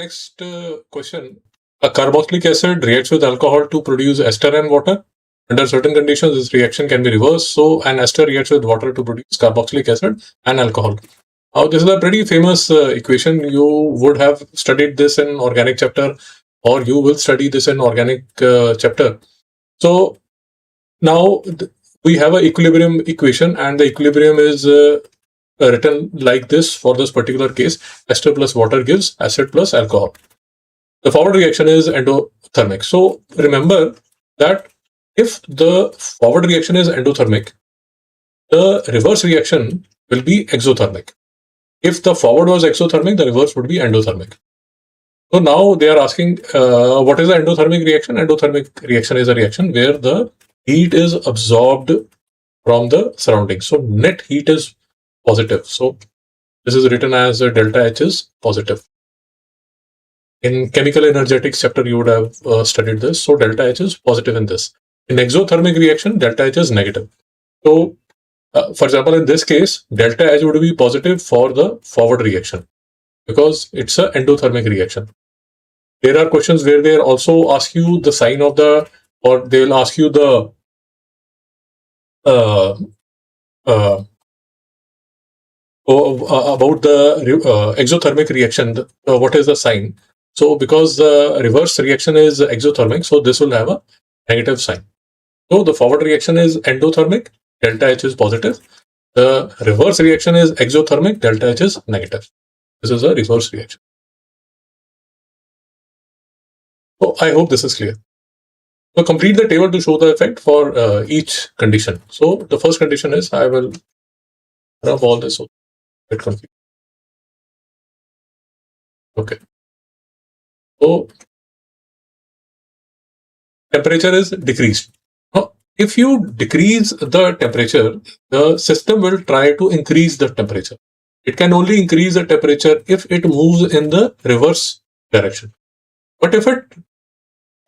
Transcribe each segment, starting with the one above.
Next question. A carboxylic acid reacts with alcohol to produce ester and water. Under certain conditions, this reaction can be reversed. So, an ester reacts with water to produce carboxylic acid and alcohol. Now, this is a pretty famous equation. You would have studied this in organic chapter, or you will study this in organic chapter. So, now we have an equilibrium equation, and the equilibrium is written like this for this particular case. Ester plus water gives acid plus alcohol. The forward reaction is endothermic. So remember that if the forward reaction is endothermic, the reverse reaction will be exothermic. If the forward was exothermic, the reverse would be endothermic. So now they are asking, what is the endothermic reaction? Endothermic reaction is a reaction where the heat is absorbed from the surroundings. So net heat is positive. So this is written as delta H is positive. In chemical energetics chapter, you would have studied this. So delta H is positive in this. In exothermic reaction, delta H is negative. So, for example, in this case, delta H would be positive for the forward reaction because it's an endothermic reaction. There are questions where they also ask you the sign of the, or they will ask you the about the exothermic reaction, what is the sign? So because the reverse reaction is exothermic, so this will have a negative sign. So the forward reaction is endothermic, delta H is positive. The reverse reaction is exothermic, delta H is negative. This is a reverse reaction. So I hope this is clear. So complete the table to show the effect for each condition. So the first condition is, I will rub all this. Bit confused. Okay. So temperature is decreased. Now, if you decrease the temperature, the system will try to increase the temperature. It can only increase the temperature if it moves in the reverse direction. But if it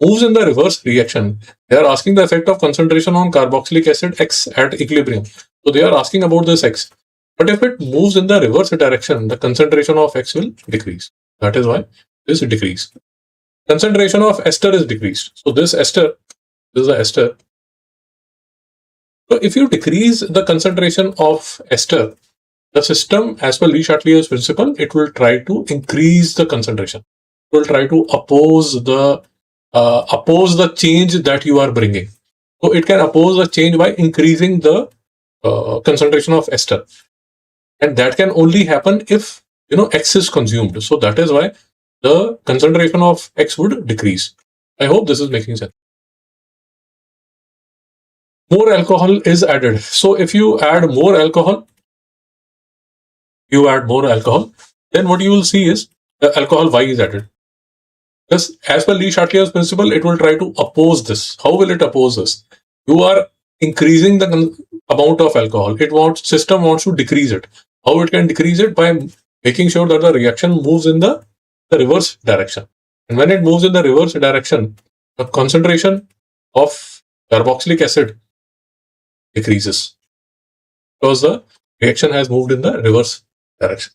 moves in the reverse reaction, they are asking the effect of concentration on carboxylic acid X at equilibrium. So they are asking about this X. But if it moves in the reverse direction, the concentration of X will decrease. That is why this decrease. Concentration of ester is decreased. So this ester, this is the ester. So if you decrease the concentration of ester, the system, as per Chatellier's principle, it will try to increase the concentration. It will try to oppose the change that you are bringing. So it can oppose the change by increasing the concentration of ester. And that can only happen if, X is consumed. So that is why the concentration of X would decrease. I hope this is making sense. More alcohol is added. So if you add more alcohol, then what you will see is the alcohol Y is added. Because as per Chatellier's principle, it will try to oppose this. How will it oppose this? You are increasing the amount of alcohol. System wants to decrease it. How it can decrease it? By making sure that the reaction moves in the reverse direction. And when it moves in the reverse direction, the concentration of carboxylic acid decreases because the reaction has moved in the reverse direction.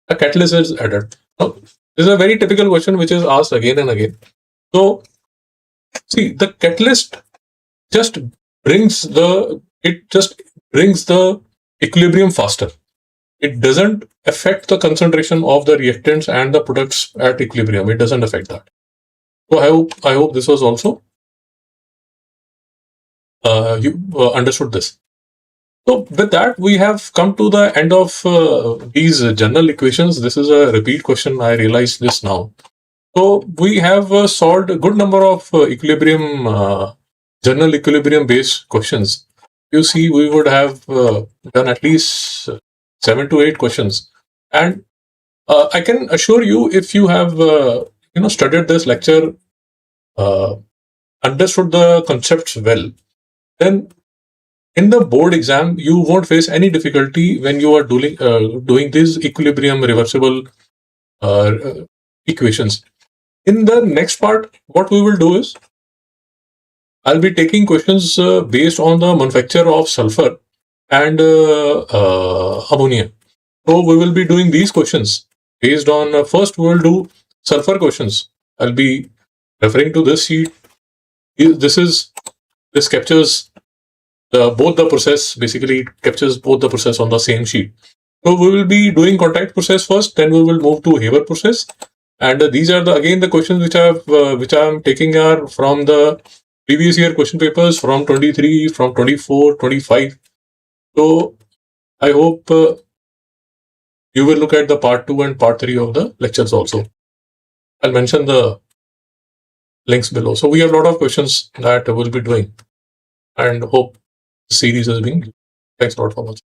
A catalyst is added. Now, this is a very typical question which is asked again and again. So, see, the catalyst just brings the equilibrium faster. It doesn't affect the concentration of the reactants and the products at equilibrium. It doesn't affect that. So I hope this was also you understood this. So with that, we have come to the end of these general equations. This is a repeat question. I realize this now. So we have solved a good number of general equilibrium based questions. You see, we would have done at least 7 to 8 questions. And I can assure you, if you have studied this lecture, understood the concepts well, then in the board exam, you won't face any difficulty when you are doing these equilibrium reversible equations. In the next part, what we will do is, I'll be taking questions based on the manufacture of sulfur and ammonia. So we will be doing these questions based on, first we will do sulfur questions. I'll be referring to this sheet. This captures both the process. Basically, it captures both the process on the same sheet. So we will be doing contact process first, then we will move to Haber process. And these are the questions which I am taking are from the previous year question papers from 23, from 24, 25. So I hope you will look at the part 2 and part 3 of the lectures also. I'll mention the links below. So we have a lot of questions that we'll be doing, and hope the series is being. Thanks a lot for watching.